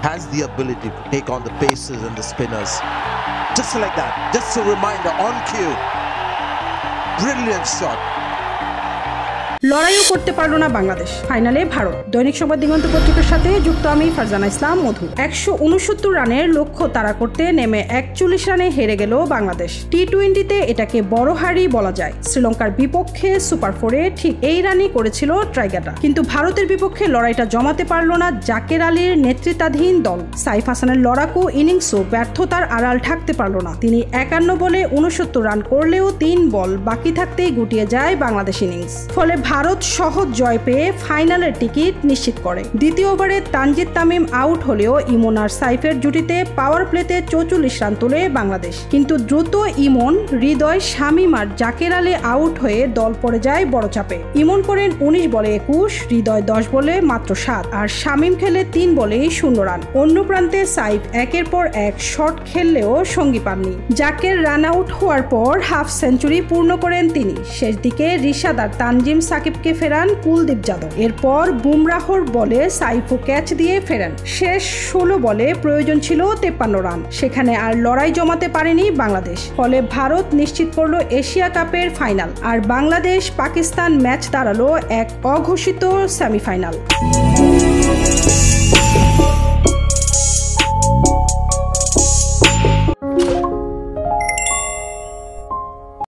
has the ability to take on the paces and the spinners. Just like that, just a reminder, on cue. Brilliant shot. লড়াইও করতে পারল না বাংলাদেশ, ফাইনালে ভারত। দৈনিক সংবাদ দিগন্ত পত্রিকার সাথে যুক্ত আমি ফারজানা ইসলাম মধু। 169 রানের লক্ষ্য তাড়া করতে নেমে 41 রানে হেরে গেল বাংলাদেশ। টি-20তে এটাকে বড় হারই বলা যায়। শ্রীলঙ্কার বিপক্ষে সুপার 4-এ ঠিক এই রানই করেছিল ট্রাইগাটা, কিন্তু ভারতের বিপক্ষে লড়াইটা জমাতে পারল না জাকের আলীর নেতৃত্বাধীন দল। সাইফ হাসানের লড়াকু ইনিংসও ব্যর্থতার আড়াল ঢাকতে পারল না। তিনি 51 বলে 69 রান করলেও 3 বল বাকি থাকতেই গুটিয়ে যায় বাংলাদেশ ইনিংস। ফলে ভারত সহজ জয় পেয়ে ফাইনালের টিকিট নিশ্চিত করে। দ্বিতীয় ওভারে তানজিদ তামিম আউট হলেও ইমন আর সাইফের জুটিতে পাওয়ার প্লেতে 44 রান তোলে বাংলাদেশ, কিন্তু দ্রুত ইমন, হৃদয়, শামীম আর জাকের আলী আউট হয়ে দল পড়ে যায় বড় চাপে। ইমন করেন 19 বলে 21, হৃদয় 10 বলে মাত্র 7 আর শামীম খেলে 3 বলেই 0 রান। অন্য প্রান্তে সাইফ একের পর এক শট খেললেও সঙ্গী পাননি। জাকের রান আউট হওয়ার পর হাফ সেঞ্চুরি পূর্ণ করেন তিনি। শেষ দিকে রিশাদ আর তানজিম সাকিবকে ফেরান কুলদীপ যাদব। এরপর বুমরাহর বলে সাইফও ক্যাচ দিয়ে ফেরেন। শেষ 16 বলে প্রয়োজন ছিল 53 রান, সেখানে আর লড়াই জমাতে পারেনি বাংলাদেশ। ফলে ভারত নিশ্চিত করলো এশিয়া কাপের ফাইনাল, আর বাংলাদেশ পাকিস্তান ম্যাচ দাঁড়ালো এক অঘোষিত সেমিফাইনাল।